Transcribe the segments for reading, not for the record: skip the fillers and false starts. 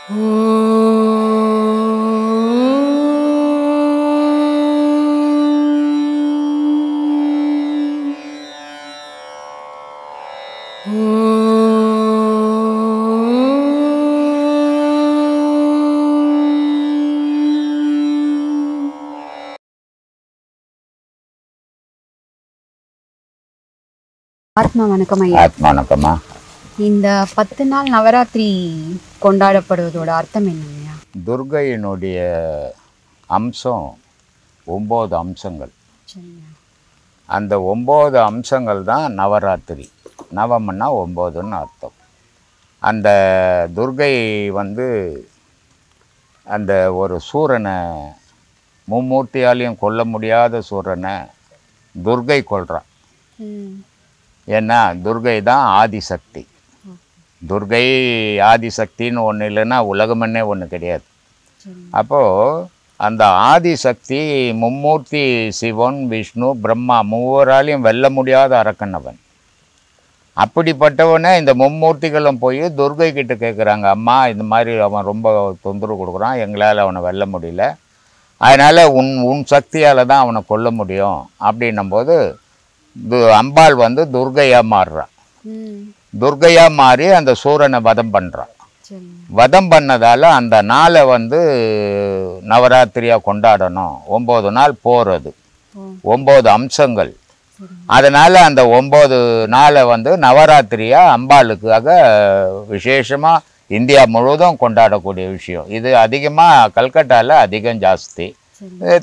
ஆத்மா வணக்கம் ஐயா. ஆத்மா வணக்கம்மா. இந்த 10 நாள் நவராத்திரி கொண்டாடப்படுவதோட அர்த்தம் என்னங்கய்யா? துர்கையினுடைய அம்சம் 9 அம்சங்கள். அந்த 9 அம்சங்கள் தான் நவராத்திரி. நவம்னா 9ன்னு அர்த்தம். அந்த துர்கை அந்த ஒரு சூரனை, மும்மூர்த்தியாலையும் கொல்ல முடியாத சூரனை துர்கை கொல்றான். ஏன்னா துர்கை தான் ஆதிசக்தி. துர்கை ஆதிசக்தின்னு ஒன்று இல்லைன்னா உலகமன்னே ஒன்று கிடையாது. அப்போது அந்த ஆதிசக்தி மும்மூர்த்தி சிவன், விஷ்ணு, பிரம்மா மூவராலையும் வெல்ல முடியாத அரக்கனவன். அப்படிப்பட்டவனே இந்த மும்மூர்த்திகளும் போய் துர்கை கிட்ட கேட்குறாங்க, அம்மா இந்த மாதிரி அவன் ரொம்ப தொந்தரவு கொடுக்குறான், எங்களால் அவனை வெல்ல முடியல, அதனால் உன் சக்தியால் தான் அவனை கொல்ல முடியும் அப்படின்னும்போது அம்பாள் துர்கையாக மாறுறான். துர்கையாக மாறி அந்த சூரனை வதம் பண்ணுறான். வதம் பண்ணதால் அந்த நாளை நவராத்திரியாக கொண்டாடணும். 9 நாள் போகிறது, 9 அம்சங்கள். அதனால் அந்த 9 நாளை நவராத்திரியாக அம்பாளுக்காக விசேஷமாக இந்தியா முழுவதும் கொண்டாடக்கூடிய விஷயம். இது அதிகமாக கல்கட்டாவில் அதிகம் ஜாஸ்தி,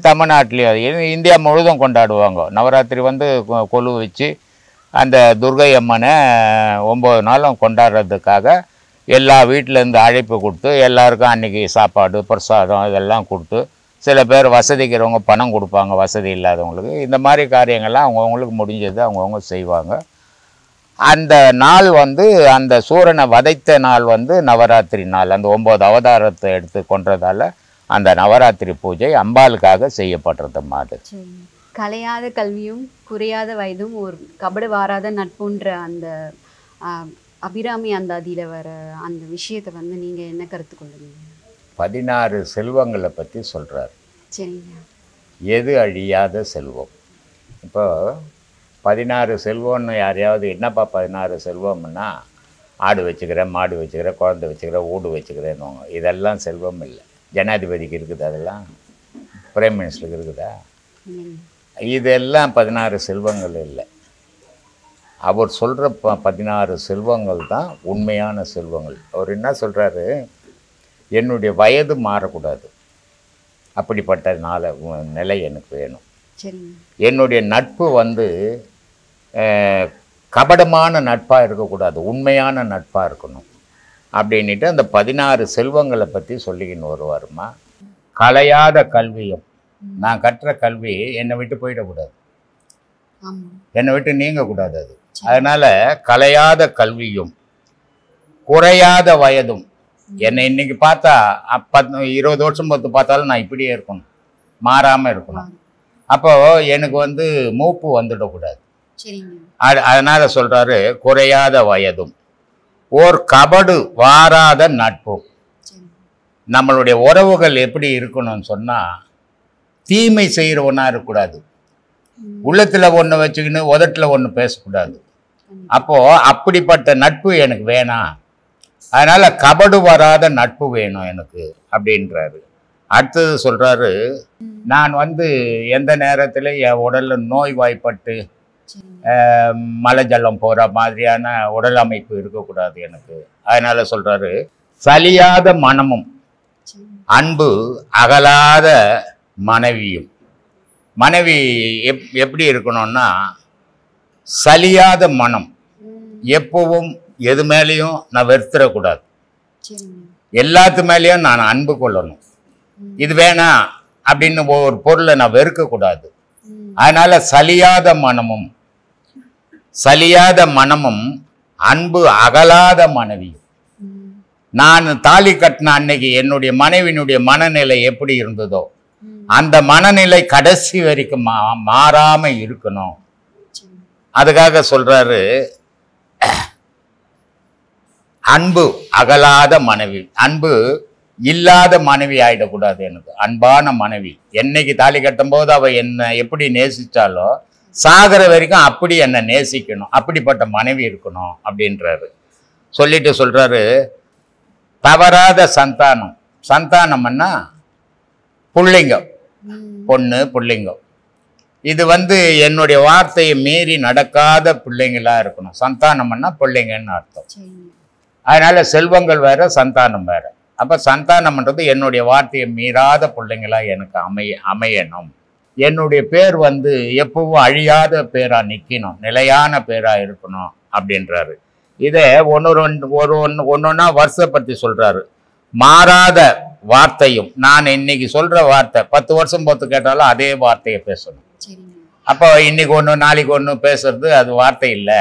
தமிழ்நாட்டிலையும் இந்தியா முழுவதும் கொண்டாடுவாங்க. நவராத்திரி கொலு வச்சு அந்த துர்கை அம்மனை 9 நாளும் கொண்டாடுறதுக்காக எல்லா வீட்டிலேருந்து அழைப்பு கொடுத்து எல்லாருக்கும் அன்றைக்கி சாப்பாடு, பிரசாதம் இதெல்லாம் கொடுத்து, சில பேர் வசதிக்கிறவங்க பணம் கொடுப்பாங்க, வசதி இல்லாதவங்களுக்கு. இந்த மாதிரி காரியங்கள்லாம் அவங்கவுங்களுக்கு முடிஞ்சது அவங்கவுங்க செய்வாங்க. அந்த நாள் அந்த சூரனை வதைத்த நாள் நவராத்திரி நாள். அந்த 9 அவதாரத்தை எடுத்து கொன்றதால அந்த நவராத்திரி பூஜை அம்பாளுக்காக செய்யப்படுறது மாதிரி. கலையாத கல்வியும் குறையாத வயதும் ஒரு கபடு வாராத நட்புன்ற அந்த அபிராமி அந்த அதில் வர அந்த விஷயத்தை நீங்கள் என்ன கருத்து கொள்ளுங்க? 16 செல்வங்களை பற்றி சொல்கிறார். சரிங்க. எது அழியாத செல்வம்? இப்போ 16 செல்வம்னு யாரையாவது என்னப்பா 16 செல்வம்னா, ஆடு வச்சுக்கிறேன், மாடு வச்சுக்கிறேன், குழந்தை வச்சுக்கிறேன், வீடு வச்சுக்கிறேன்னுவாங்க. இதெல்லாம் செல்வம் இல்லை. ஜனாதிபதிக்கு இருக்குது, அதெல்லாம் பிரைம் மினிஸ்டருக்கு இருக்குதா? இதெல்லாம் 16 செல்வங்கள் இல்லை. அவர் சொல்கிற 16 செல்வங்கள் தான் உண்மையான செல்வங்கள். அவர் என்ன சொல்கிறாரு, என்னுடைய வயது மாறக்கூடாது, அப்படிப்பட்ட நிலை எனக்கு வேணும். என்னுடைய நட்பு கபடமான நட்பாக இருக்கக்கூடாது, உண்மையான நட்பாக இருக்கணும் அப்படின்ட்டு அந்த 16 செல்வங்களை பற்றி சொல்லிக்கின்னு வருவாருமா. கலையாத கல்வியும், நான் கற்ற கல்வி என்னை விட்டு போயிடக்கூடாது, என்னை விட்டு நீங்கக்கூடாது. அது அதனால் கலையாத கல்வியும் குறையாத வயதும். என்னை இன்னைக்கு பார்த்தா 20 வருஷம் பார்த்தாலும் நான் இப்படியே இருக்கணும், மாறாமல் இருக்கணும். அப்போது எனக்கு மூப்பு வந்துடக்கூடாது. அதனால் சொல்கிறாரு, குறையாத வயதும் ஓர் கபடு வாராத நட்பும். நம்மளுடைய உறவுகள் எப்படி இருக்கணும்னு சொன்னால், தீமை செய்கிறவனாக இருக்கக்கூடாது, உள்ளத்தில் ஒன்று வச்சுக்கின்னு உதட்டில் ஒன்று பேசக்கூடாது. அப்போது அப்படிப்பட்ட நட்பு எனக்கு வேணாம், அதனால் கபடு வராத நட்பு வேணும் எனக்கு அப்படின்றாரு. அடுத்தது சொல்கிறாரு, நான் எந்த நேரத்தில் என் உடலில் நோய் வாய்ப்பட்டு மலை ஜலம் போகிற மாதிரியான உடல் அமைப்பு இருக்கக்கூடாது எனக்கு. அதனால் சொல்கிறாரு, சலியாத மனமும் அன்பு அகலாத மனைவியும். மனைவி எப்படி இருக்கணும்னா, சலியாத மனம், எப்பவும் எது மேலேயும் நான் வெறுத்துடக்கூடாது, எல்லாத்து மேலேயும் நான் அன்பு கொள்ளணும். இது வேணாம் அப்படின்னு ஒரு பொருளை நான் வெறுக்கக்கூடாது. அதனால சலியாத மனமும் அன்பு அகலாத மனைவியும். நான் தாலி கட்டின அன்னைக்கு என்னுடைய மனைவியினுடைய மனநிலை எப்படி இருந்ததோ அந்த மனநிலை கடைசி வரைக்கும் மாறாம இருக்கணும். அதுக்காக சொல்றாரு, அன்பு அகலாத மனைவி. அன்பு இல்லாத மனைவி ஆயிடக்கூடாது. எனக்கு அன்பான மனைவி. என்னைக்கு தாலி கட்டும் போது அவ என்னை எப்படி நேசிச்சாலோ சாகிற வரைக்கும் அப்படி என்னை நேசிக்கணும், அப்படிப்பட்ட மனைவி இருக்கணும் அப்படின்றாரு. சொல்லிட்டு சொல்றாரு, தவறாத சந்தானம். சந்தானம்னா புள்ளிங்கம், பொண்ணு புள்ளிங்கம். இது என்னுடைய வார்த்தையை மீறி நடக்காத பிள்ளைங்களா இருக்கணும். சந்தானம்னா பிள்ளைங்கன்னு அர்த்தம். அதனால செல்வங்கள் வேற, சந்தானம் வேற. அப்ப சந்தானம்ன்றது என்னுடைய வார்த்தையை மீறாத பிள்ளைங்களா எனக்கு அமையணும். என்னுடைய பேர் எப்பவும் அழியாத பேரா நிக்கணும், நிலையான பேரா இருக்கணும் அப்படின்றாரு. இதை ஒன்னொன்னா வருஷப்படுத்தி சொல்றாரு. மாறாத வார்த்தையும், நான் இன்னைக்கு சொல்ற வார்த்தை 10 வருஷம் போத்து கேட்டாலும் அதே வார்த்தையை பேசணும். அப்போ இன்னைக்கு ஒன்று நாளைக்கு ஒன்று பேசுறது அது வார்த்தை இல்லை,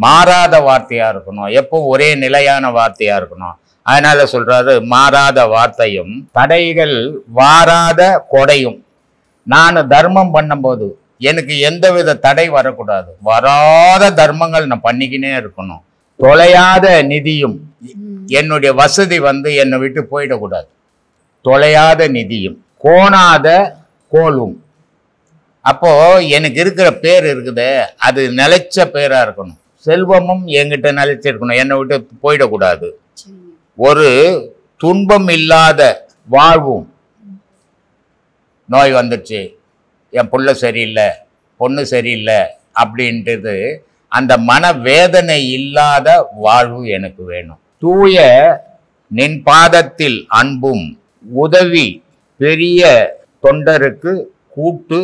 மாறாத வார்த்தையா இருக்கணும், எப்போ ஒரே நிலையான வார்த்தையா இருக்கணும். அதனால சொல்றாரு, மாறாத வார்த்தையும் தடைகள் வாராத கொடையும். நான் தர்மம் பண்ணும்போது எனக்கு எந்தவித தடை வரக்கூடாது, வராத தர்மங்கள் நான் பண்ணிக்கினே இருக்கணும். தொலையாத நிதியும், என்னுடைய வசதி என்னை விட்டு போயிடக்கூடாது, தொலையாத நிதியும். கோணாத கோலும். அப்போ எனக்கு இருக்கிற பேர் இருக்குதே அது நிலைச்ச பேரா இருக்கணும். செல்வமும் என்கிட்ட நிலைச்சிருக்கணும், என்னை விட்டு போயிடக்கூடாது. ஒரு துன்பம் இல்லாத வாழ்வும். நோய் வந்துடுச்சு, என் புள்ள சரியில்லை, பொண்ணு சரியில்லை அப்படின்றது அந்த மன வேதனை இல்லாத வாழ்வு எனக்கு வேணும். தூய நின் பாதத்தில் அன்பும் உதவி பெரிய தொண்டருக்கு கூட்டு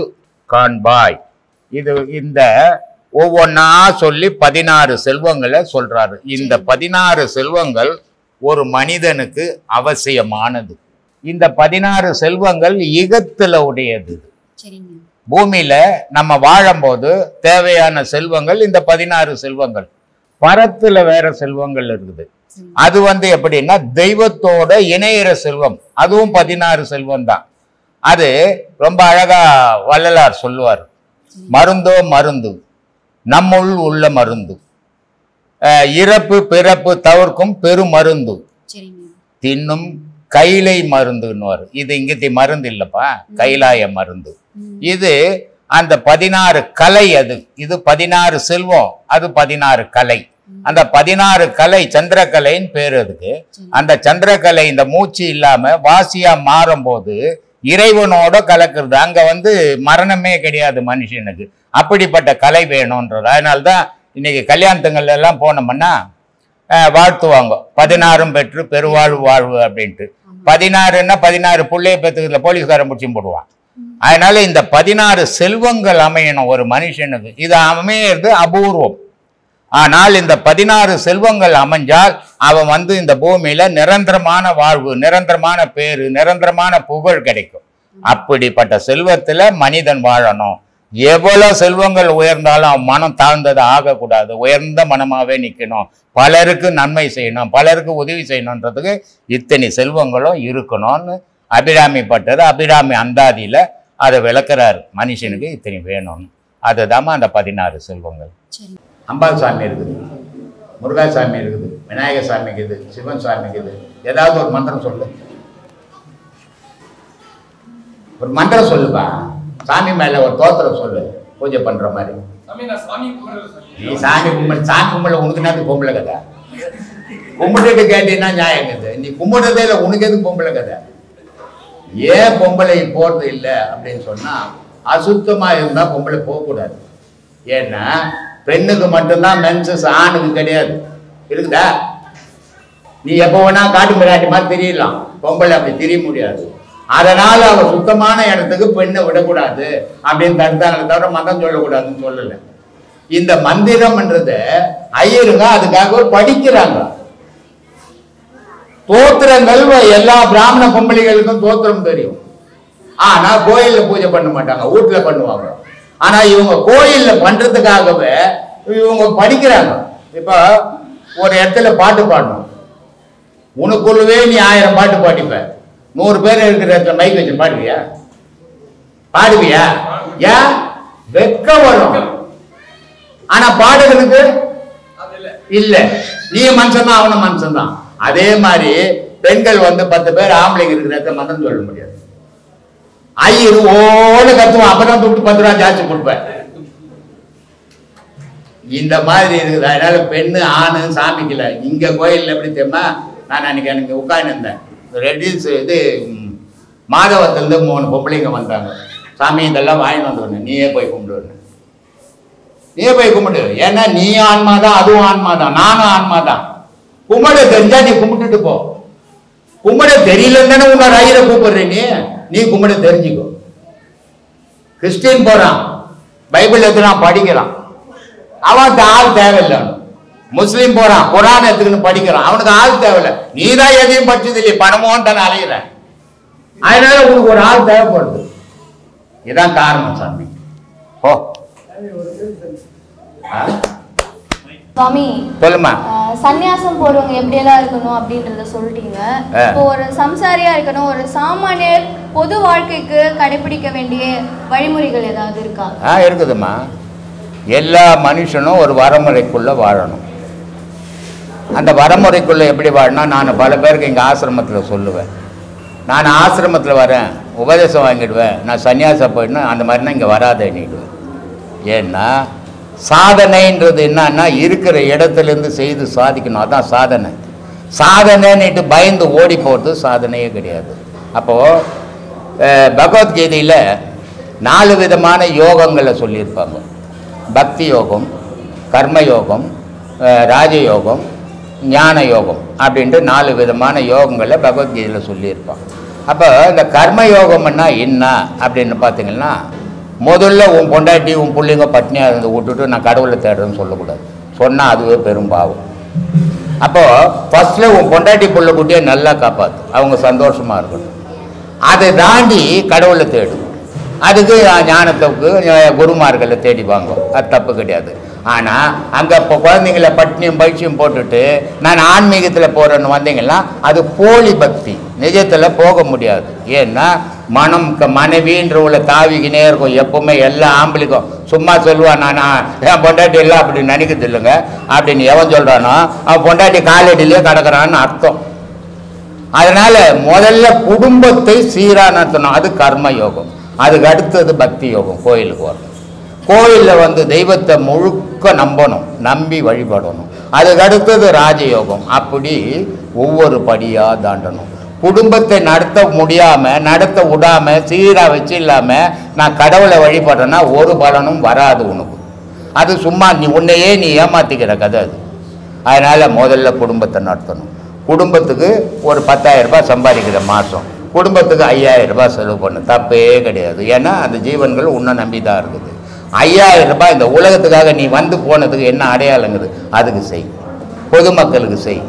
காண்பாய். இந்த ஒவ்வொன்னா சொல்லி 16 செல்வங்களை சொல்றாரு. இந்த 16 செல்வங்கள் ஒரு மனிதனுக்கு அவசியமானது. இந்த 16 செல்வங்கள் இகத்துல உடையது. பூமியில நம்ம வாழும்போது தேவையான செல்வங்கள் இந்த 16 செல்வங்கள். பரத்துல வேற செல்வங்கள் இருக்குது. அது எப்படின்னா தெய்வத்தோட இணையிற செல்வம், அதுவும் 16 செல்வம் தான். அது ரொம்ப அழகா வள்ளலார் சொல்லுவார். மருந்தோ மருந்து, நம்முள் உள்ள மருந்து, இறப்பு பிறப்பு தவிர்க்கும் பெருமருந்து, தின்னும் கைலை மருந்துன்னுவார். இது இங்கத்தி மருந்து இல்லப்பா, கைலாய மருந்து. இது அந்த 16 கலை. இது 16 செல்வம், அது 16 கலை. அந்த 16 கலை சந்திரகலைன்னு பேரு அதுக்கு. அந்த சந்திரகலை இந்த மூச்சு இல்லாம வாசியா மாறும் போது இறைவனோட கலக்குறது. அங்க மரணமே கிடையாது மனுஷனுக்கு. அப்படிப்பட்ட கலை வேணும்ன்றது. அதனால்தான் இன்னைக்கு கல்யாணத்துங்கள்ல எல்லாம் போனோம்னா வாழ்த்துவாங்க, 16 பெற்று பெருவாழ்வு வாழ்வு அப்படின்ட்டு. 16ன்னா 16 பிள்ளைய பெற்றுக்கிறதுல போலீஸ்காரன் முடிச்சு போடுவான். அதனால இந்த 16 செல்வங்கள் அமையணும் ஒரு மனுஷனுக்கு. இது அமையிறது அபூர்வம். ஆனால் இந்த 16 செல்வங்கள் அமைஞ்சால் அவன் இந்த பூமியில நிரந்தரமான வாழ்வு, நிரந்தரமான பேரு, நிரந்தரமான புகழ் கிடைக்கும். அப்படிப்பட்ட செல்வத்துல மனிதன் வாழணும். எவ்வளவு செல்வங்கள் உயர்ந்தாலும் அவன் மனம் தாழ்ந்தது ஆகக்கூடாது, உயர்ந்த மனமாவே நிக்கணும். பலருக்கு நன்மை செய்யணும், பலருக்கு உதவி செய்யணுன்றதுக்கு இத்தனை செல்வங்களும் இருக்கணும்னு அபிராமி பட்டது. அபிராமி அந்தாதியில அதை விளக்குறாரு, மனுஷனுக்கு இத்தனை வேணும்னு. அதுதான் அந்த 16 செல்வங்கள். அம்பாள் சாமி இருக்குது, முருகா சாமி இருக்குது, விநாயகர் சாமி இருக்குது, சிவன் சாமி இருக்குது. ஏதாவது ஒரு மந்திரம் சொல்லு, ஒரு மந்திரம் சொல்லுப்பா. சாமி மேல ஒரு தோத்திரம் சொல்லு, பூஜை பண்ற மாதிரி. நீ சாமி கும்பல உனக்கு என்ன பொம்பளை கதை? கும்பிட்டுட்டு கேட்டீங்கன்னா நியாயம் இருக்குது. நீ கும்பிடுறதே இல்லை, உனக்கு எதுக்கு பொம்பளை கதை? ஏன் பொம்பளை போறது இல்லை அப்படின்னு சொன்னா, அசுத்தமா இருந்தா பொம்பளை போகக்கூடாது. ஏன்னா பெண்ணுக்கு மட்டும்தான் மென்சஸ், ஆணுக்கு கிடையாது. இருக்குதா? நீ எப்போ வேணா காட்டு மிராட்டி மாதிரி தெரியலாம், பொம்பளை அப்படி தெரிய முடியாது. அதனால அவ சுத்தமான இடத்துக்கு பெண்ணை விடக்கூடாது அப்படின்னு தடுத்தாங்களே தவிர மந்திரம் சொல்லக்கூடாதுன்னு சொல்லலை. இந்த மந்திரம்ன்றது ஐயருங்க அதுக்காக படிக்கிறாங்க. தோத்திரங்கள் எல்லா பிராமண பொம்பளைகளுக்கும் தோத்திரம் தெரியும். ஆனா கோயில்ல பூஜை பண்ண மாட்டாங்க, வீட்டுல பண்ணுவாங்க. ஆனா இவங்க கோயில்ல பண்றதுக்காகவே இவங்க படிக்கிறாங்க. இப்ப ஒரு இடத்துல பாட்டு பாடணும், உனக்குள்ளவே நீ 1000 பாட்டு பாடிப்ப. 100 பேர் இருக்கிற இடத்துல மைக் வச்சு பாடுவியா? பாடுவியா? ஏன்? வெக்க வரும். ஆனா பாடுறதுக்கு இல்ல, நீ மனுஷன் தான், அவன மனுஷன் தான். அதே மாதிரி பெண்கள் வந்து 10 பேர் ஆம்பளைங்க இருக்கிறத மந்திரம் சொல்ல முடியாது. ஐயரு ஓட கத்துவான், அப்பதான் தொட்டு 10 ரூபா ஜாஸ்தி கொடுப்பேன். இந்த மாதிரி இருக்குது. அதனால பெண்ணு ஆணு சாமிக்கல. இங்க கோயில்ல எப்படி தெரியுமா, நான் அன்னைக்கு எனக்கு உட்கார்ந்து இருந்தேன். ரெட்டில்ஸ் இது மாதவத்திலிருந்து 3 பொம்பளைங்க வந்தாங்க. சாமி இதெல்லாம் வாங்கிட்டு வந்து நீயே போய் கும்பிடு, நீயே போய் கும்பிடு. ஏன்னா நீ ஆன்மாதான், அதுவும் ஆன்மாதான், நானும் ஆன்மாதான். கும்பிட தெரிஞ்சா நீ கும்பிட்டுட்டு போ. கும்பிட தெரியலன்னு தானே உன்னோட ஐயரை கூப்பிடுற. நீ கும்பிட தெரிஞ்சுக்கோ. கிறிஸ்டின் போறான், பைபிள் எடுத்துறான், படிக்கிறான், அவனுக்கு ஆள் தேவையில்லை. முஸ்லீம் போறான், குரான் எடுத்துக்கின்னு படிக்கிறான், அவனுக்கு ஆள் தேவையில்லை. நீ தான் எதையும் படிச்சது இல்லையே, பணமும் தானே அலையிற. அதனால உனக்கு ஒரு ஆள் தேவைப்படுது. இதான் காரணம் சாமி. ஓ சுவாமி சொல்லுமா. சன்னியாசம் போறவங்க எப்படியெல்லாம் இருக்கணும் அப்படின்றத சொல்லிட்டீங்க. இப்போ ஒரு சம்சாரியா இருக்கணும், ஒரு சாமானியர் பொது வாழ்க்கைக்கு கடைபிடிக்க வேண்டிய வழிமுறைகள் ஏதாவது இருக்கா? இருக்குதுமா. எல்லா மனுஷனும் ஒரு வரமுறைக்குள்ள வாழணும். அந்த வரமுறைக்குள்ள எப்படி வாழணும், நான் பல பேருக்கு எங்கள் ஆசிரமத்தில் சொல்லுவேன். நான் ஆசிரமத்தில் வரேன், உபதேசம் வாங்கிடுவேன், நான் சன்னியாசம் போயிடணும், அந்த மாதிரினா இங்கே வராதேன்னிடுவேன். ஏன்னா சாதனைன்றது என்னன்னா இருக்கிற இடத்துலேருந்து செய்து சாதிக்கணும், அதான் சாதனை. சாதனைன்னுட்டு பயந்து ஓடி போகிறது சாதனையே கிடையாது. அப்போது பகவத்கீதையில் 4 விதமான யோகங்களை சொல்லியிருப்பாங்க. பக்தி யோகம், கர்மயோகம், ராஜயோகம், ஞான யோகம் அப்படின்ட்டு 4 விதமான யோகங்களை பகவத்கீதையில் சொல்லியிருப்பாங்க. அப்போ இந்த கர்மயோகம்னா என்ன அப்படின்னு பார்த்தீங்கன்னா, முதல்ல உன் பொண்டாட்டி உன் பிள்ளைங்க பட்னியாக இருந்து விட்டுட்டு நான் கடவுளை தேடுறேன்னு சொல்லக்கூடாது. சொன்னால் அதுவே பெரும்பாவம். அப்போது ஃபஸ்ட்டில் உன் பொண்டாட்டி பிள்ளை குட்டியை நல்லா காப்பாற்று, அவங்க சந்தோஷமாக இருக்கணும். அதை தாண்டி கடவுளை தேடும். அதுக்கு ஞானத்துக்கு குருமார்களை தேடி வாங்கும், அது தப்பு கிடையாது. ஆனால் அங்கே இப்போ குழந்தைங்கள பட்னியும் பயிற்சியும் போட்டுட்டு நான் ஆன்மீகத்தில் போகிறேன்னு வந்தீங்கன்னா அது போலி பக்தி, நிஜத்தில் போக முடியாது. ஏன்னா மனம் மனைவின்ற உள்ள தாவிக்கினே இருக்கும் எப்பவுமே. எல்லா ஆம்பளைக்கும் சும்மா சொல்லுவான், நான் என் பொண்டாட்டி எல்லாம் அப்படி நினைக்கிறது இல்லைங்க அப்படின்னு எவன் சொல்கிறானோ அவன் பொண்டாட்டி காலடியிலே கிடக்கிறான்னு அர்த்தம். அதனால் முதல்ல குடும்பத்தை சீராக நடத்தணும், அது கர்ம யோகம். அதுக்கு அடுத்தது பக்தி யோகம். கோயிலுக்கு வரணும், கோயிலில் வந்து தெய்வத்தை முழுக்க நம்பணும், நம்பி வழிபடணும். அதுக்கு அடுத்தது ராஜயோகம். அப்படி ஒவ்வொரு படியாக தாண்டணும். குடும்பத்தை நடத்த முடியாமல் நடத்த விடாமல் சீராக வச்சு இல்லாமல் நான் கடவுளை வழிபடுறேன்னா ஒரு பலனும் வராது உனக்கு. அது சும்மா உன்னையே நீ ஏமாற்றிக்கிற கதை அது. அதனால் முதல்ல குடும்பத்தை நடத்தணும். குடும்பத்துக்கு ஒரு 10,000 ரூபாய் சம்பாதிக்கிற மாதம், குடும்பத்துக்கு 5,000 ரூபாய் செலவு பண்ணு, தப்பே கிடையாது. ஏன்னா அந்த ஜீவன்கள் உன்னை நம்பி தான் இருக்குது. 5,000 ரூபாய் இந்த உலகத்துக்காக நீ வந்து போனதுக்கு என்ன அடையாளங்குது, அதுக்கு செய். பொதுமக்களுக்கு செய்.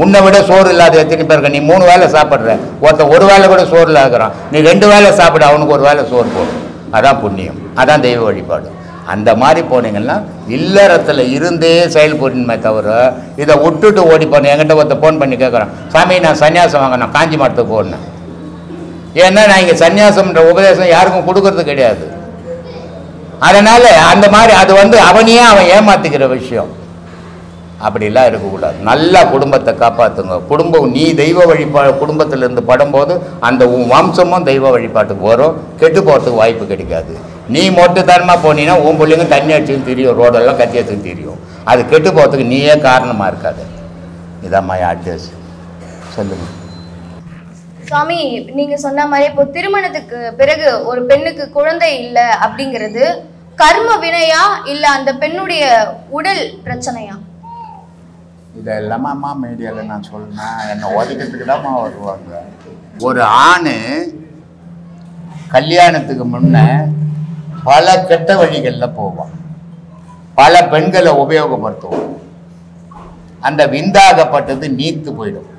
உன்னை விட சோறு இல்லாத எத்தனை பேருக்கு நீ 3 வேளை சாப்பிட்ற, ஒருத்தன் ஒரு வேளை கூட சோறு இல்லாக்குறான், நீ 2 வேளை சாப்பிட அவனுக்கு ஒரு வேளை சோறு போடும். அதான் புண்ணியம், அதான் தெய்வ வழிபாடு. அந்த மாதிரி போனீங்கன்னா இல்லறத்தில் இருந்தே செயல்படுமே தவிர இதை விட்டுட்டு ஓடி போனேன். என்கிட்ட ஒருத்தர் ஃபோன் பண்ணி கேட்குறான், சாமி நான் சன்னியாசம் வாங்கினேன், காஞ்சி மரத்துக்கு போனேன். ஏன்னா நான் இங்கே சன்னியாசம்ன்ற உபதேசம் யாருக்கும் கொடுக்கறது கிடையாது. அதனால் அந்த மாதிரி அது வந்து அவனையே அவன் ஏமாற்றிக்கிற விஷயம். அப்படிலாம் இருக்கக்கூடாது. நல்லா குடும்பத்தை காப்பாற்றுங்க. குடும்பம் நீ தெய்வ வழிபாடு குடும்பத்திலேருந்து படும்போது அந்த உன் வம்சமும் தெய்வ வழிபாட்டுக்கு வரும், கெட்டு போகிறதுக்கு வாய்ப்பு கிடைக்காது. நீ மொட்டைத்தனமாக போனீங்கன்னா உன் பிள்ளைங்க தண்ணி அடிச்சுன்னு தெரியும், ரோடெல்லாம் கத்தி எடுத்துன்னு தெரியும். அது கெட்டு போகிறதுக்கு நீயே காரணமாக இருக்காது. இதான் மை அட்வைஸ். சொல்லுங்கள் சுவாமி, நீங்க சொன்ன மாதிரி இப்போ திருமணத்துக்கு பிறகு ஒரு பெண்ணுக்கு குழந்தை இல்லை அப்படிங்கிறது கர்ம வினையா இல்ல அந்த பெண்ணுடைய உடல் பிரச்சனையா? இதெல்லாமா அம்மா மீடியாவில் நான் சொன்னேன், என்னை ஒதுக்கிறதுக்கு தான்மா வருவாங்க. ஒரு ஆண் கல்யாணத்துக்கு முன்ன பல கெட்ட வழிகளில் போவான், பல பெண்களை உபயோகப்படுத்துவான். அந்த விந்தாகப்பட்டது நீத்து போயிடும்.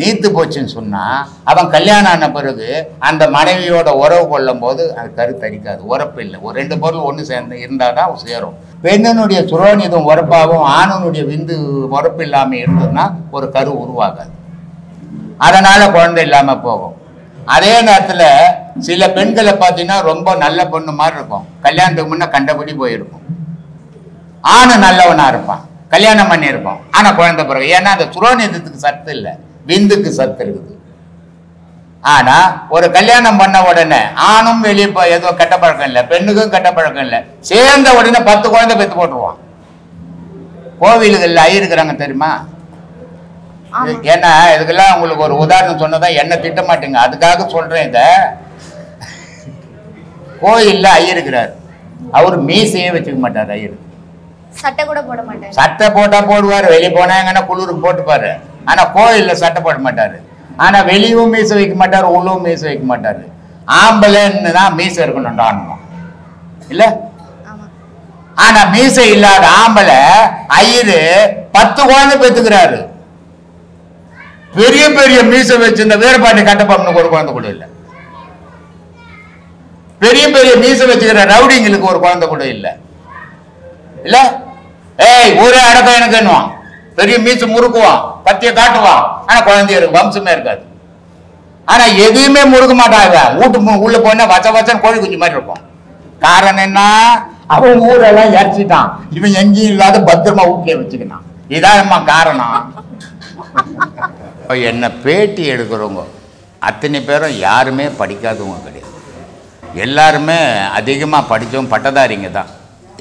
நீத்து போச்சுன்னு சொன்னால் அவன் கல்யாணம் ஆன பிறகு அந்த மனைவியோட உறவு கொள்ளும் போது அது கருத்தரிக்காது, உரப்பு இல்லை. ஒரு 2 பொருள் ஒன்று சேர்ந்து இருந்தால் தான் சேரும். பெண்ணினுடைய சுரோனிதம் உரப்பாகவும் ஆணனுடைய விந்து உரப்பு இல்லாமல் இருந்ததுன்னா ஒரு கரு உருவாகாது. அதனால் குழந்தை இல்லாமல் போகும். அதே நேரத்தில் சில பெண்களை பார்த்தீங்கன்னா ரொம்ப நல்ல பொண்ணு மாதிரி இருக்கும், கல்யாணத்துக்கு முன்னே கண்டபடி போயிருக்கும். ஆண் நல்லவனாக இருப்பான், கல்யாணம் பண்ணியிருப்போம், ஆனால் குழந்தை பிறகு. ஏன்னா அந்த சுரோனிதத்துக்கு சத்து இல்லை, விந்துக்கு சத்து இருக்குது. ஆனால் ஒரு கல்யாணம் பண்ண உடனே ஆணும் வெளியே எதுவும் கெட்ட பழக்கம் இல்லை, பெண்ணுக்கும் கெட்ட பழக்கம் இல்லை, சேர்ந்த உடனே 10 குழந்தை பெற்று போட்டுருவான். கோவில்களில் ஐயிருக்கிறாங்க தெரியுமா? ஏன்னா இதுக்கெல்லாம் உங்களுக்கு ஒரு உதாரணம் சொன்னதான் என்ன திட்ட மாட்டேங்க, அதுக்காக சொல்றேன். இதை கோயில்ல ஐயிருக்கிறார், அவர் மீசையே வச்சுக்க மாட்டார். ஐயர் சட்டை கூட போட மாட்டாரு. சட்டை போட்டா போடுவாரு, வெளியே போனாங்கன்னா குளிருக்கு போட்டுப்பாரு. ஆனா கோயில்ல சட்டை போட மாட்டாரு. ஆனா வெளியும் மீசை வைக்க மாட்டாரு, உள்ளவும் மீசை வைக்க மாட்டாரு. ஆம்பளைன்னு தான் மீசை இருக்கணும் இல்ல. ஆனா மீசை இல்லாத ஆம்பளை ஐயரு 10 குழந்தை பெற்றுக்கிறாரு. பெரிய பெரிய மீசை வச்சிருந்த வீரபாண்டி கட்டப்பொம்மனுக்கு ஒரு குழந்தை கூட இல்லை. பெரிய பெரிய மீசை வச்சுக்கிற ரவுடிங்களுக்கு ஒரு குழந்தை கூட இல்லை இல்ல. ஏய் ஊரே அடக்கம் எனக்கு என்னவான், பெரிய மீசை முறுக்குவான், கத்திய காட்டுவான், ஆனா குழந்தைய இருக்கு, வம்சமே இருக்காது. ஆனா எதையுமே முறுக்க மாட்டாங்க. வீட்டு உள்ள போனா வச்ச கோழி குஞ்சு மாதிரி இருக்கும். காரணம் என்ன? அவன் ஊரெல்லாம் இறச்சிட்டான், இவன் எங்கேயும் இல்லாத பத்திரமா வீட்லயே வச்சுக்கினான். இதான் காரணம். என்ன பேட்டி எடுக்கிறவங்க அத்தனை பேரும் யாருமே படிக்காதவங்க கிடையாது, எல்லாருமே அதிகமாக படித்தவங்க பட்டதாரிங்க தான்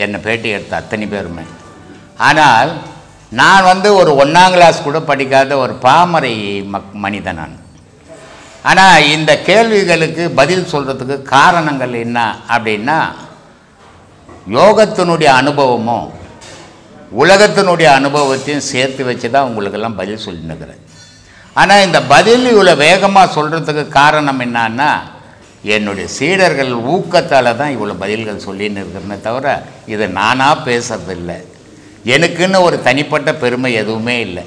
என்னை பேட்டி எடுத்த அத்தனை பேருமே. ஆனால் நான் ஒரு 1ஆம் கிளாஸ் கூட படிக்காத ஒரு பாமரை மனிதன் நான். ஆனால் இந்த கேள்விகளுக்கு பதில் சொல்கிறதுக்கு காரணங்கள் என்ன அப்படின்னா, யோகத்தினுடைய அனுபவமும் உலகத்தினுடைய அனுபவத்தையும் சேர்த்து வச்சு தான் உங்களுக்கெல்லாம் பதில் சொல்லினுக்கிறேன். ஆனால் இந்த பதில் இவ்வளோ வேகமாக சொல்கிறதுக்கு காரணம் என்னன்னா, என்னுடைய சீடர்கள் ஊக்கத்தால் தான் இவ்வளோ பதில்கள் சொல்லின்னு இருக்கிறேனே தவிர இதை நானாக பேசுறதில்லை. எனக்குன்னு ஒரு தனிப்பட்ட பெருமை எதுவுமே இல்லை.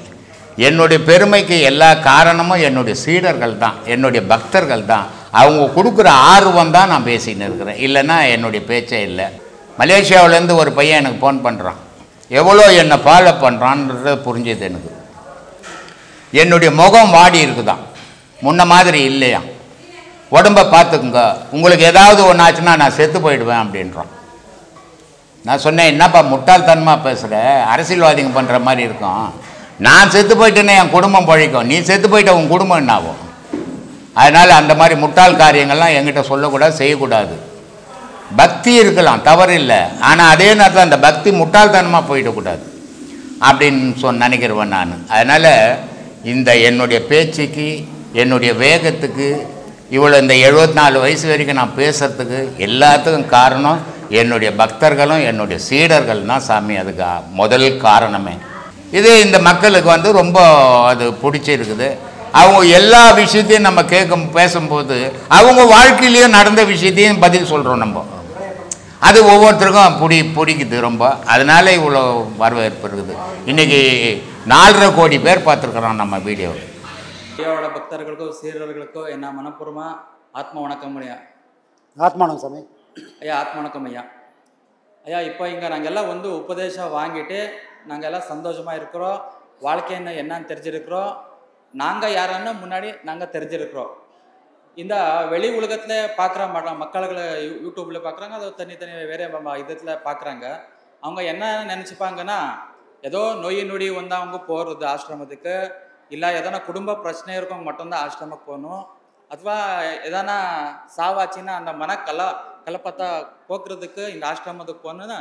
என்னுடைய பெருமைக்கு எல்லா காரணமும் என்னுடைய சீடர்கள் தான், என்னுடைய பக்தர்கள் தான். அவங்க கொடுக்குற ஆர்வம் தான் நான் பேசின்னு இருக்கிறேன், இல்லைன்னா என்னுடைய பேச்சே இல்லை. மலேசியாவிலேருந்து ஒரு பையன் எனக்கு ஃபோன் பண்ணுறான், எவ்வளோ என்னை ஃபாலோ பண்ணுறான்றத புரிஞ்சுது எனக்கு. என்னுடைய முகம் வாடி இருக்குதான், முன்ன மாதிரி இல்லையா, உடம்பை பார்த்துக்குங்க, உங்களுக்கு ஏதாவது ஒன்று ஆச்சுன்னா நான் செத்து போயிடுவேன் அப்படின்றான். நான் சொன்னேன், என்னப்பா முட்டாள்தனமாக பேசுகிற, அரசியல்வாதிங்க பண்ணுற மாதிரி இருக்கும். நான் செத்து போயிட்டேன்னே என் குடும்பம் பழிக்கும், நீ செத்து போயிட்ட உன் குடும்பம் என்ன ஆகும்? அதனால் அந்த மாதிரி முட்டாள் காரியங்கள்லாம் என்கிட்ட சொல்லக்கூடாது, செய்யக்கூடாது. பக்தி இருக்கலாம், தவறு இல்லை, ஆனால் அதே நேரத்தில் அந்த பக்தி முட்டாள்தனமாக போயிடக்கூடாது அப்படின்னு நினைக்கிறவன் நான். அதனால் இந்த என்னுடைய பேச்சுக்கு, என்னுடைய வேகத்துக்கு, இவ்வளோ இந்த 74 வயசு வரைக்கும் நான் பேசுகிறதுக்கு எல்லாத்துக்கும் காரணம் என்னுடைய பக்தர்களும் என்னுடைய சீடர்கள் தான் சாமி. அதுக்கு முதல் காரணமே இது. இந்த மக்களுக்கு ரொம்ப அது பிடிச்சிருக்குது. அவங்க எல்லா விஷயத்தையும் நம்ம பேசும்போது அவங்க வாழ்க்கையிலையும் நடந்த விஷயத்தையும் பதில் சொல்கிறோம் நம்ம. அது ஒவ்வொருத்தருக்கும் பிடிக்குது ரொம்ப. அதனால இவ்வளோ வரவேற்பு இருக்குது. இன்றைக்கி 4.5 கோடி பேர் பார்த்துருக்குறோம் நம்ம வீடியோ. ஐயாவோட பக்தர்களுக்கோ சீடர்களுக்கோ என்ன மனப்பூர்வமாக ஆத்ம வணக்கம் ஐயா. ஆத்மானம் சாமி. ஐயா ஆத்ம வணக்கம் ஐயா. ஐயா இப்போ இங்கே நாங்கள் எல்லாம் உபதேசம் வாங்கிட்டு நாங்கள் எல்லாம் சந்தோஷமாக இருக்கிறோம். வாழ்க்கை என்னன்னு தெரிஞ்சிருக்கிறோம். நாங்கள் யாருன்னு முன்னாடி நாங்கள் தெரிஞ்சிருக்கிறோம். இந்த வெளி உலகத்தில் பார்க்குற மக்களை யூடியூப்பில் பார்க்குறாங்க, அதை தனித்தனி வேறு இதில் பார்க்குறாங்க. அவங்க என்ன நினச்சிப்பாங்கன்னா, ஏதோ நோய் நொடி அவங்க போகிறது ஆசிரமத்துக்கு, இல்லை எதனா குடும்ப பிரச்சனை இருக்கவங்க மட்டும்தான் ஆசிரமத்துக்கு போகணும். அதுவா எதனா சாவாச்சின்னா அந்த கலப்பத்தை போக்குறதுக்கு இந்த ஆசிரமத்துக்கு போகணுன்னு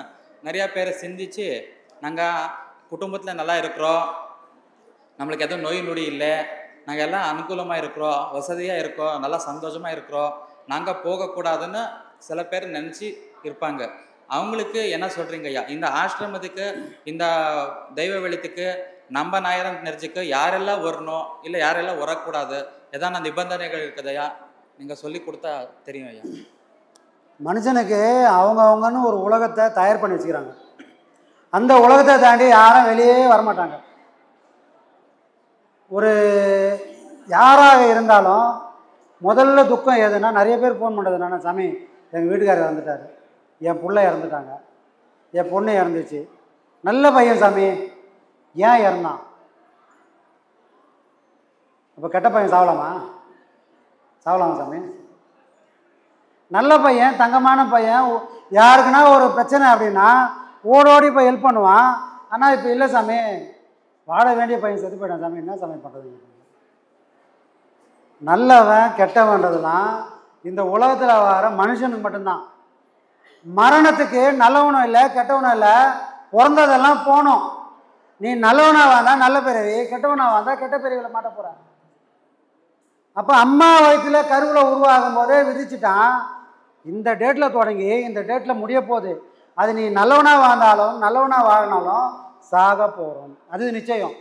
நிறையா பேரை சிந்திச்சு, நாங்கள் குடும்பத்தில் நல்லா இருக்கிறோம், நம்மளுக்கு எதுவும் நோய் நொடி இல்லை, நாங்கள் எல்லாம் அனுகூலமாக இருக்கிறோம், வசதியாக இருக்கோம், நல்லா சந்தோஷமாக இருக்கிறோம், நாங்கள் போகக்கூடாதுன்னு சில பேர் நினச்சி இருப்பாங்க. அவங்களுக்கு என்ன சொல்கிறீங்க ஐயா? இந்த ஆசிரமத்துக்கு, இந்த தெய்வ வெளித்துக்கு, நம்ம நாயரம் நெறிஞ்சுக்கு யாரெல்லாம் வரணும், இல்லை யாரெல்லாம் வரக்கூடாது, எதான நிபந்தனைகள் இருக்குதையா? நீங்கள் சொல்லி கொடுத்தா தெரியும் ஐயா. மனுஷனுக்கு அவங்கன்னு ஒரு உலகத்தை தயார் பண்ணி வச்சுக்கிறாங்க. அந்த உலகத்தை தாண்டி யாரும் வெளியே வரமாட்டாங்க. ஒரு யாராக இருந்தாலும் முதல்ல துக்கம் எதுனா, நிறைய பேர் ஃபோன் பண்ணுறது என்னன்னா, சாமி எங்கள் வீட்டுக்காரர் இறந்துட்டார், என் பிள்ளை இறந்துட்டாங்க, என் பொண்ணு இறந்துச்சு, நல்ல பையன் சாமி, ஏன் இறந்தான்? அப்போ கெட்ட பையன் சாவலாமா சாமி? நல்ல பையன், தங்கமான பையன், யாருக்குன்னா ஒரு பிரச்சனை அப்படின்னா ஓடோடி போய் ஹெல்ப் பண்ணுவான். ஆனால் இப்போ இல்லை சாமி, வாழ வேண்டிய பையன் செத்து போயிட்டான் சாமி, என்ன சாமி பண்ணுறது? நல்லவன் கெட்டவன்றதுலாம் இந்த உலகத்தில் வர மனுஷனுக்கு மட்டும்தான். மரணத்துக்கு நல்லவனும் இல்லை கெட்டவனும் இல்லை, பிறந்ததெல்லாம் போகணும். நீ நல்லவனாக வந்தால் நல்ல பிறவி, கெட்டவனாக வந்தால் கெட்ட பிறவியில் மாட்ட போகிறான். அப்போ அம்மா வயிற்றுல கருவில் உருவாகும் போதே விதிச்சுட்டான், இந்த டேட்டில் தொடங்கி இந்த டேட்டில் முடிய போகுது. அது நீ நல்லவனாக வாழ்ந்தாலும் நல்லவனாக வாழ்னாலும் சாக போகிறோம், அது நிச்சயம்.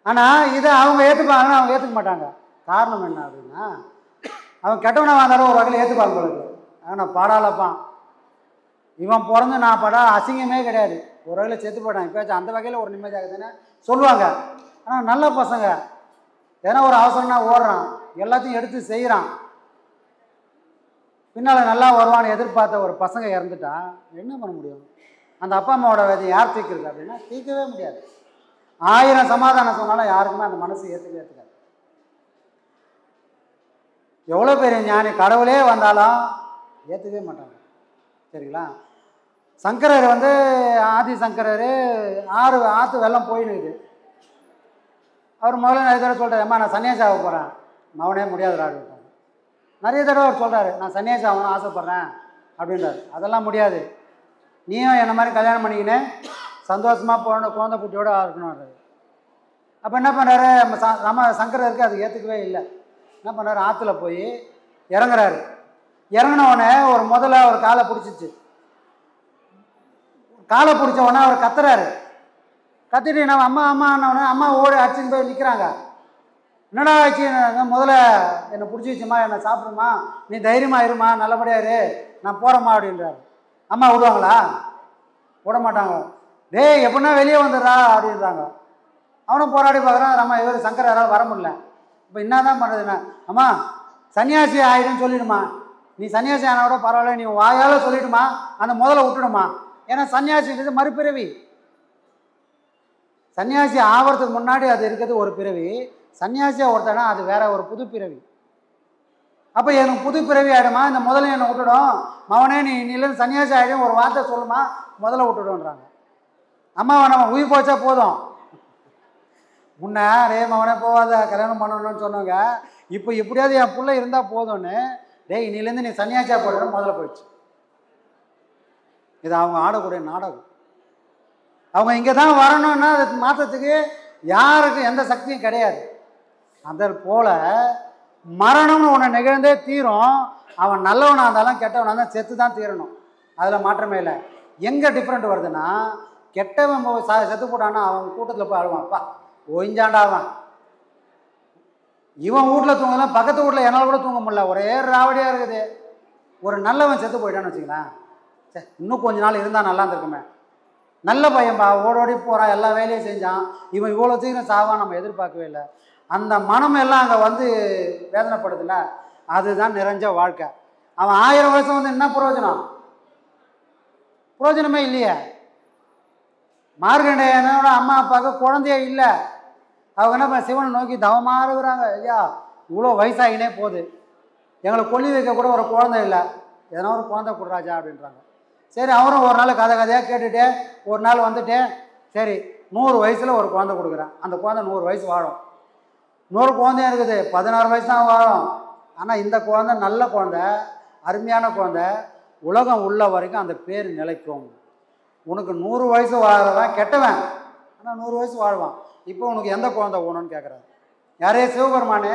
ஆனால் இதை அவங்க ஏற்றுப்பாங்கன்னா அவங்க ஏற்றுக்க மாட்டாங்க. காரணம் என்ன அப்படின்னா, அவன் கெட்டவனாக வாழ்ந்தாலும் ஒரு வகையில் ஏற்றுப்பாங்க பொழுது. ஆனால் பாடாலப்பான், இவன் பிறந்து நான் படா அசிங்கமே கிடையாது, ஒரு வகையில் செத்து போயிட்டான், இப்போயாச்சும் அந்த வகையில் ஒரு நிம்மதியாகுதுன்னு சொல்லுவாங்க. ஆனால் நல்ல பசங்க ஏன்னா ஒரு அவசரம்னா ஓடுறான், எல்லாத்தையும் எடுத்து செய்கிறான், பின்னால் நல்லா வருவான்னு எதிர்பார்த்த ஒரு பசங்க இறந்துட்டா என்ன பண்ண முடியும்? அந்த அப்பா அம்மாவோட வேதை யார் தீர்க்கிறது அப்படின்னா தீர்க்கவே முடியாது. 1000 சமாதானம் சொன்னாலும் யாருக்குமே அந்த மனசு ஏற்றுக்காது. எவ்வளோ பெரிய ஞானி கடவுளே வந்தாலும் ஏற்றுக்கவே மாட்டாங்க. சரிங்களா? சங்கரர் வந்து ஆதி சங்கரர் ஆற்று வெள்ளம் போயினுக்குது. அவர் முதல்ல நிறைய தடவை சொல்கிறார், அம்மா நான் சன்னியாசி ஆக போகிறேன். அவனே முடியாதுடா அப்படின்ட்டாங்க. நிறைய தடவை அவர் சொல்கிறாரு, நான் சன்னியாசி ஆகணும்னு ஆசைப்பட்றேன் அப்படின்றாரு. அதெல்லாம் முடியாது, நீயும் என்ன மாதிரி கல்யாணம் பண்ணிக்கின்னு சந்தோஷமாக போகணும், குழந்தை குட்டியோடு இருக்கணுன்றாரு. அப்போ என்ன பண்ணுறாரு, நம்ம சங்கரருக்கு அது ஏற்றுக்கவே இல்லை. என்ன பண்ணுறாரு, ஆற்றுல போய் இறங்குறாரு. இறங்கினவுடனே ஒரு முதல்ல ஒரு காலை பிடிச்சிச்சு. காலை பிடிச்ச உடனே அவர் கத்துறாரு. கத்திட்டு நம்ம அம்மா அம்மான்னொடனே அம்மா ஓடி அடிச்சுன்னு போய் நிற்கிறாங்க. என்னடா ஆச்சு? முதல்ல என்னை பிடிச்சி வச்சுமா, என்னை சாப்பிடுமா, நீ தைரியமாக இருமா, நல்லபடியாக இரு, நான் போகிறேம்மா அப்படின்றாரு. அம்மா விடுவாங்களா? விட மாட்டாங்க. டேய் எப்படின்னா வெளியே வந்துடுறா அப்படின்றாங்க. அவனும் போராடி பார்க்குறான். நம்ம இவர் சங்கர் யாராவது வர முடியல. இப்போ என்ன தான் பண்ணுறதுன்னா, அம்மா சன்னியாசி ஆகிடுன்னு சொல்லிடுமா, நீ சன்னியாசி ஆனால் கூட பரவாயில்ல, நீ வாயால் சொல்லிவிடுமா, அந்த முதல்ல விட்டுடுமா. ஏன்னா சன்னியாசின்றது மறுபிறவி. சன்னியாசி ஆகிறதுக்கு முன்னாடி அது இருக்கிறது ஒரு பிறவி, சன்னியாசியாக ஒருத்தனா அது வேற ஒரு புது பிறவி. அப்போ எனக்கு புது பிறவி ஆகிடுமா, இந்த முதல்ல என்னை விட்டுடும், மவனே நீ இல்லைன்னு சன்னியாசி ஆகிடும் ஒரு வார்த்தை சொல்லுமா, முதல்ல விட்டுடுன்றாங்க. அம்மாவை நம்ம உயிர் போச்சா போதும், முன்ன ரே மவனே போகாத கல்யாணம் பண்ணணும்னு சொன்னவங்க இப்போ எப்படியாவது என் பிள்ளை இருந்தால் போதும்னு டேய் இன்னிலேருந்து நீ சன்னியாசியாக போடணும் முதல்ல போயிடுச்சு. இது அவங்க ஆடக்கூடிய நாடகம். அவங்க இங்கே தான் வரணும்னா அதை மாற்றத்துக்கு யாருக்கும் எந்த சக்தியும் கிடையாது. அதை போல் மரணம்னு ஒன்று நிகழ்ந்தே தீரும். அவன் நல்லவனாக இருந்தாலும் கெட்டவனாக இருந்தாலும் செத்து தான் தீரணும், அதில் மாற்றமே இல்லை. எங்கே டிஃப்ரெண்ட் வருதுன்னா, கெட்டவன் செத்து போட்டான்னா அவன் கூட்டத்தில் போய் அழுவான்ப்பா ஒயிஞ்சாண்டாவான். இவன் வீட்டில் தூங்கலாம், பக்கத்து வீட்டில் என்னால் கூட தூங்க முடியல, ஒரே ராவடியாக இருக்குது. ஒரு நல்லவன் செத்து போயிட்டான்னு வச்சுக்கலாம், சே இன்னும் கொஞ்ச நாள் இருந்தால் நல்லா இருந்திருக்குமே. நல்ல பையன்பா ஓடோடி போகிறான், எல்லா வேலையும் செஞ்சான், இவன் இவ்வளோ சீக்கிரம் சாவான் நம்ம எதிர்பார்க்கவே இல்லை. அந்த மனம் எல்லாம் அங்கே வந்து வேதனைப்படுதுல, அதுதான் நிறைஞ்ச வாழ்க்கை. அவன் 1000 வருஷம் வந்து என்ன பிரயோஜனம்? பிரயோஜனமே இல்லையே. மார்கண்டேயனோட அம்மா அப்பாவுக்கு குழந்தையே இல்லை. அவங்க என்ன பண்ண சிவனை நோக்கி தவமாக இருக்கிறாங்க. ஐயா இவ்வளோ வயசாகினே போகுது, எங்களை கொல்லி வைக்க கூட ஒரு குழந்தை இல்லை, எதனா ஒரு குழந்தை கொடுறாஜா அப்படின்றாங்க. சரி அவரும் ஒரு நாள் கதையாக கேட்டுட்டு ஒரு நாள் வந்துட்டு சரி 100 வயசில் ஒரு குழந்தை கொடுக்குறேன், அந்த குழந்தை 100 வயசு வாழும். 100 குழந்தையும் இருக்குது 16 வயசு தான் வாழும். ஆனால் இந்த குழந்தை நல்ல குழந்தை, அருமையான குழந்தை, உலகம் உள்ள வரைக்கும் அந்த பேர் நிலைக்கும். உனக்கு 100 வயசு வாழ்றவன் கெட்டவன், ஆனால் 100 வயசு வாழ்வான். இப்போ உனக்கு எந்த குழந்தை வேணும்னு கேட்குறாரு. யாரே சிவபெருமானு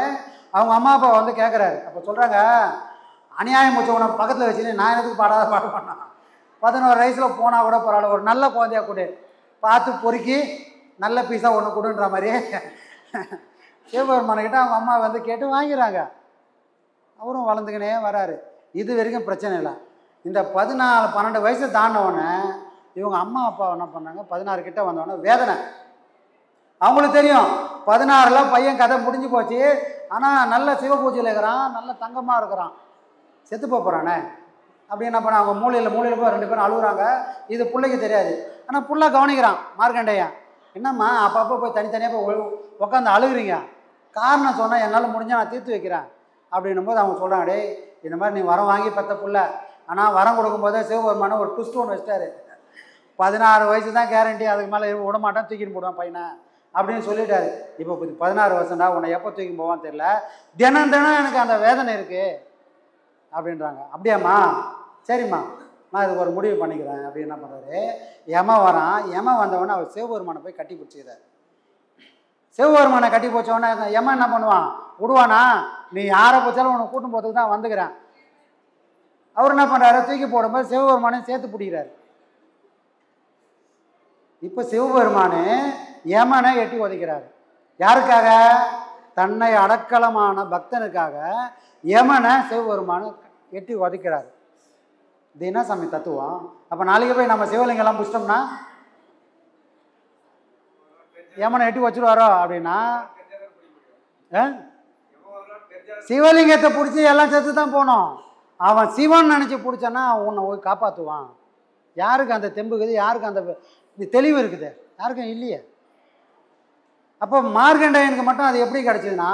அவங்க அம்மா அப்பா வந்து கேட்குறாரு. அப்போ சொல்கிறாங்க, அநியாயம் முடிச்ச உனக்கு பக்கத்தில் வச்சுன்னு நான் எனக்கு பாடாத பாட பண்ணான், 11 வயசில் போனால் கூட பரவாயில்ல, ஒரு நல்ல குழந்தையாக கொடு, பார்த்து பொறுக்கி நல்ல பீஸாக ஒன்று கொடுன்ற மாதிரி சிவபெருமானக்கிட்ட அவங்க அம்மா வந்து கேட்டு வாங்கிறாங்க. அவரும் வளர்ந்துக்கினே வராரு. இது வரைக்கும் பிரச்சனை இல்லை. இந்த 14-12 வயசு தாண்டவுடனே இவங்க அம்மா அப்பா என்ன பண்ணாங்க, 16 கிட்ட வந்தோடனே வேதனை. அவங்களுக்கு தெரியும் 16ல் பையன் கதை முடிஞ்சு போச்சு, ஆனால் நல்ல சிவ பூஜையில் இருக்கிறான், நல்ல தங்கமாக இருக்கிறான், செத்து போகிறானே அப்படி என்ன பண்ண அவங்க மூலையில் போய் 2 பேரும் அழுகுறாங்க. இது பிள்ளைக்கு தெரியாது, ஆனால் புள்ள கவனிக்கிறான் மார்கண்டேயன். என்னம்மா அப்பப்போ போய் தனித்தனியாக போய் உட்காந்து அழுகுறீங்க, காரணம் சொன்னால் என்னால் முடிஞ்சால் நான் தீர்த்து வைக்கிறேன் அப்படின்னும் போது அவங்க சொல்கிறாங்க, டேய் இந்த மாதிரி நீ வரம் வாங்கி பெற்ற புள்ள, ஆனால் வரம் கொடுக்கும்போதே சிவபெருமான ஒரு ட்விஸ்ட் ஒன்று வச்சிட்டாரு. 16 வயசு தான் கேரண்டி, அதுக்கு மேலே விட மாட்டான், தூக்கின்னு போடுவான் பையனை அப்படின்னு சொல்லிட்டாரு. இப்போ 16 வருஷம்டா, உன்னை எப்போ தூக்கி போவான்னு தெரியல, தினம் தினம் எனக்கு அந்த வேதனை இருக்குது அப்படின்றாங்க. அப்படியாம்மா, சரிம்மா நான் இதுக்கு ஒரு முடிவு பண்ணிக்கிறேன் அப்படின்னு என்ன பண்ணுறாரு, யம வரான். யம வந்தவொடனே அவர் சிவபெருமானை போய் கட்டி பிடிச்சிக்கிறார். சிவபெருமானை கட்டி போச்சவொடனே யம என்ன பண்ணுவான், விடுவானா, நீ யாரை போச்சாலும் உனக்கு கூட்டும் போகிறதுக்கு தான் வந்துக்கிறேன். அவர் என்ன பண்ணுறாரு, தூக்கி போடும்போது சிவபெருமானையும் சேர்த்து பிடிக்கிறார். இப்போ சிவபெருமானு யமனை எட்டி உதைக்கிறார். யாருக்காக? தன்னை அடக்கலமான பக்தனுக்காக யமனை சிவபெருமானு எட்டி உதைக்கிறார். இது என்ன சாமி தத்துவம்? அப்போ நாளைக்கு போய் நம்ம சிவலிங்கெல்லாம் புஷ்டோம்னா யமனை எட்டி வச்சுருவாரோ அப்படின்னா, சிவலிங்கத்தை பிடிச்சி எல்லாம் சேர்த்து தான் போனோம். அவன் சிவன் நினச்சி பிடிச்சான்னா உன்னை போய் காப்பாற்றுவான். யாருக்கு அந்த தெம்பு இருக்குது, யாருக்கு அந்த தெளிவு இருக்குது? யாருக்கும் இல்லையே. அப்போ மார்கண்டேயனுக்கு மட்டும் அது எப்படி கிடச்சிதுன்னா,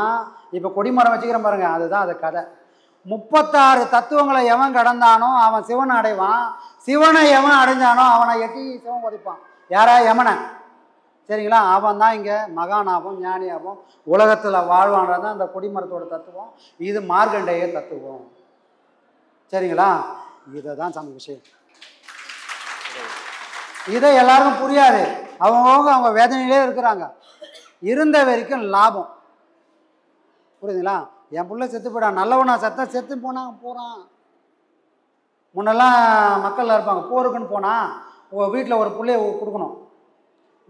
இப்போ கொடிமரம் வச்சுக்கிறேன் பாருங்க, அதுதான் அது கதை. 36 தத்துவங்களை எவன் கடந்தானோ அவன் சிவனை அடைவான், சிவனை எவன் அடைஞ்சானோ அவனை எட்டி சிவன் உதைப்பான். யாரா? யமனை. சரிங்களா? அவன் தான் இங்கே மகானாபம் ஞானியாபம் உலகத்தில் வாழ்வான்றது தான் அந்த கொடிமரத்தோட தத்துவம். இது மார்கண்டேய தத்துவம். சரிங்களா? இதை தான் சம விஷயம். இதை எல்லாருக்கும் புரியாது. அவங்க வேதனையிலே இருக்கிறாங்க. இருந்த வரைக்கும் லாபம். புரியுதுங்களா? என் பிள்ளை செத்து போயிடான், நல்லவனா செத்து போகிறான். முன்னெல்லாம் மக்கள் இருப்பாங்க, போருக்குன்னு போனால் வீட்டில் ஒரு பிள்ளைய கொடுக்கணும்,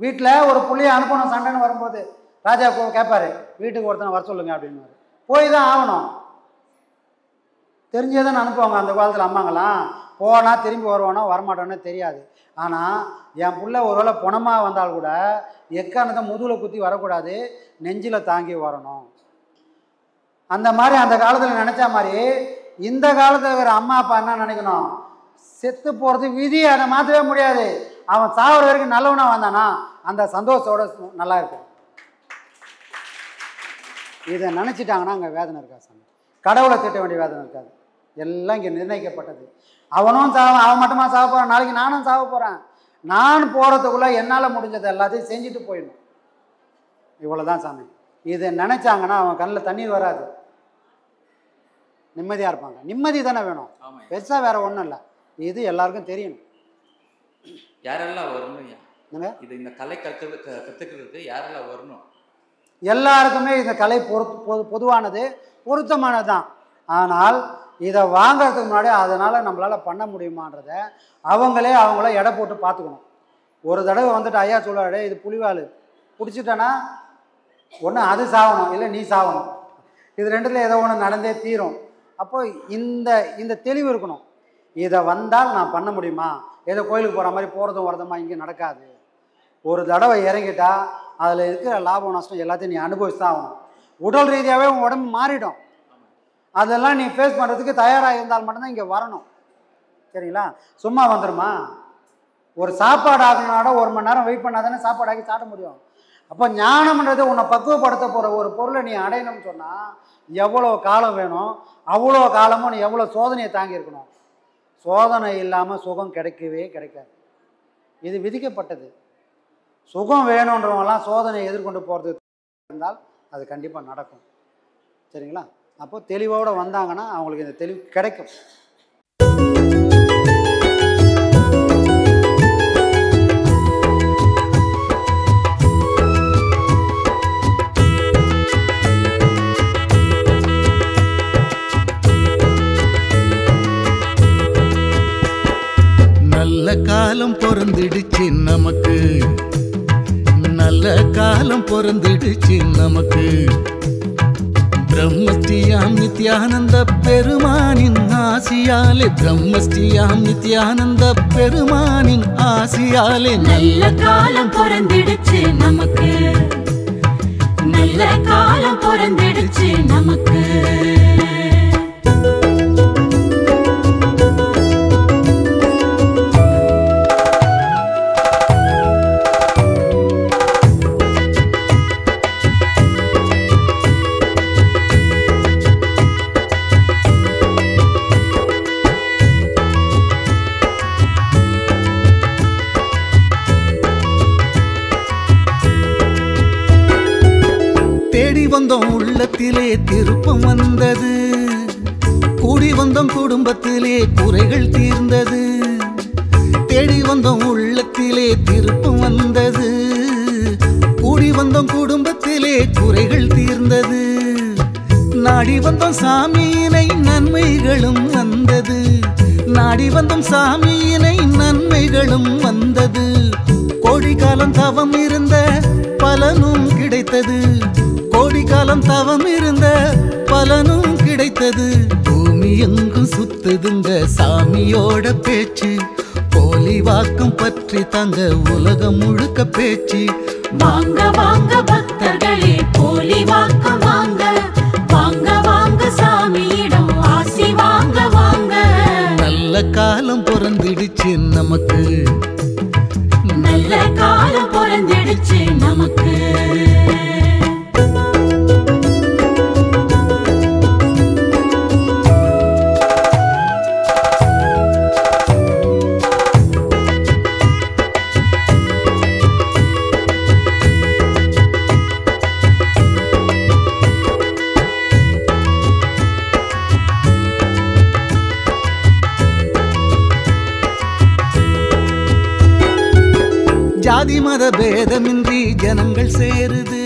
வீட்டில் ஒரு பிள்ளைய அனுப்பணும். சண்டைன்னு வரும்போது ராஜா கேட்பாரு, வீட்டுக்கு ஒருத்தனை வர சொல்லுங்க அப்படின்னு. போய் தான் ஆகணும். தெரிஞ்சே தான் அனுப்புவாங்க அந்த காலத்தில் அம்மாங்களாம். போனால் திரும்பி வருவானோ வரமாட்டானோ தெரியாது. ஆனால் என் பிள்ளை ஒருவேளை பணமாக வந்தால் கூட எக்காரணத்தை முதுகில் குத்தி வரக்கூடாது, நெஞ்சில் தாங்கி வரணும். அந்த மாதிரி அந்த காலத்தில் நினச்சா மாதிரி இந்த காலத்தில் இருக்கிற அம்மா அப்பா என்ன நினைக்கணும், செத்து போகிறது விதி, அதை மாற்றவே முடியாது. அவன் சாவர வரைக்கும் நல்லவனாக வந்தானா அந்த சந்தோஷத்தோட நல்லா இருக்கும். இதை நினச்சிட்டாங்கன்னா அங்கே வேதனை இருக்காது சாமி. கடவுளை திட்ட வேண்டிய வேதனை இருக்காது. எல்லாம் இங்கே நிர்ணயிக்கப்பட்டது. அவனும் அவன் மட்டுமா சாவ போகிறான், நாளைக்கு நானும் சாவ போகிறேன். நான் போகிறதுக்குள்ளே என்னால் முடிஞ்சது எல்லாத்தையும் செஞ்சுட்டு போயிடணும். இவ்வளோதான் சாமி. இதை நினச்சாங்கன்னா அவன் கண்ணில் தண்ணீர் வராது, நிம்மதியாக இருப்பாங்க. நிம்மதி தானே வேணும், பெருசாக வேற ஒன்றும் இல்லை. இது எல்லாருக்கும் தெரியணும். யாரெல்லாம் வரணும்? இது இந்த கலை கற்றுக்கிறதுக்கு யாரெல்லாம் வரணும்? எல்லாருக்குமே இந்த கலை பொதுவானது, பொருத்தமானது தான். ஆனால் இதை வாங்கிறதுக்கு முன்னாடி அதனால் நம்மளால் பண்ண முடியுமான்றதை அவங்கள எடை போட்டு பார்த்துக்கணும். ஒரு தடவை வந்துட்டு ஐயா சொல்லுவாரு, இது புலிவால் பிடிச்சிட்டேன்னா ஒன்று அது சாகணும், இல்லை நீ சாகணும். இது ரெண்டுத்தில் ஏதோ ஒன்று நடந்தே தீரும். அப்போ இந்த தெளிவு இருக்கணும். இதை வந்தால் நான் பண்ண முடியுமா? ஏதோ கோயிலுக்கு போகிற மாதிரி போகிறதும் வரதுமா இங்கே நடக்காது. ஒரு தடவை இறங்கிட்டா அதில் இருக்கிற லாபம் நஷ்டம் எல்லாத்தையும் நீ அனுபவிச்சு தான் ஆகணும். உடல் ரீதியாகவே உன் உடம்பு மாறிடும். அதெல்லாம் நீ ஃபேஸ் பண்ணுறதுக்கு தயாராக இருந்தால் மட்டும்தான் இங்கே வரணும். சரிங்களா? சும்மா வந்துடுமா? ஒரு சாப்பாடு ஆகணுனாட 1 மணி நேரம் வெயிட் பண்ணால் தானே சாப்பாடு ஆக்கி சாப்பிட முடியும். அப்போ ஞானம்ன்றது உன்னை பக்குவப்படுத்த போகிற ஒரு பொருளை நீ அடையணும்னு சொன்னால் எவ்வளோ காலம் வேணும், அவ்வளோ காலமும் நீ எவ்வளோ சோதனையை தாங்கியிருக்கணும். சோதனை இல்லாமல் சுகம் கிடைக்கவே கிடைக்காது. இது விதிக்கப்பட்டது. சுகம் வேணுன்றவங்களாம் சோதனையை எதிர்கொண்டு போகிறது இருந்தால் அது கண்டிப்பாக நடக்கும். சரிங்களா? அப்போ தெளிவோடு வந்தாங்கன்னா அவங்களுக்கு இந்த தெளிவு கிடைக்கும். நல்ல காலம் பொறந்துடுச்சு நமக்கு, நல்ல காலம் பொறந்துடுச்சு நமக்கு. பிரம்மஸ்ரீயாம் நித்யானந்த பெருமானின் ஆசியாலே, பிரம்மஸ்ரீயாம் நித்யானந்த பெருமானின் ஆசியாலே நல்ல காலம் பொறந்துடுச்சு நமக்கு, நல்ல காலம் பொறந்துடுச்சு நமக்கு. வந்தோம் உள்ளத்திலே திருப்பம் வந்தது, கூடி வந்தோம் குடும்பத்திலே குறைகள் தீர்ந்தது. தேடி வந்தோம் உள்ளத்திலே திருப்பம் வந்தது, கூடி வந்தோம் குடும்பத்திலே குறைகள் தீர்ந்தது. நாடி வந்தோம் சாமியினை நன்மைகளும் வந்தது, நாடி வந்தோம் சாமியினை நன்மைகளும் வந்தது. கோடி காலம் தவம் இருந்த பலனும் கிடைத்தது, கோடி காலம் தவம் இருந்த பலனும் கிடைத்தது. பூமி எங்கும் சுத்துதுங்க சாமியோட பேச்சு, போலி வாக்கம் பற்றி தங்க உலகம் முழுக்க பேச்சு. வாங்க வாங்க பக்தர்களே போலி வாக்கம் வாங்க, வாங்க வாங்க சாமியிடம் ஆசி வாங்க வாங்க. நல்ல காலம் பிறந்திடுச்சு நமக்கு, நல்ல காலம் பிறந்திடுச்சு நமக்கு. ஜாதி மத பேதமின்றி ஜனங்கள் சேருது,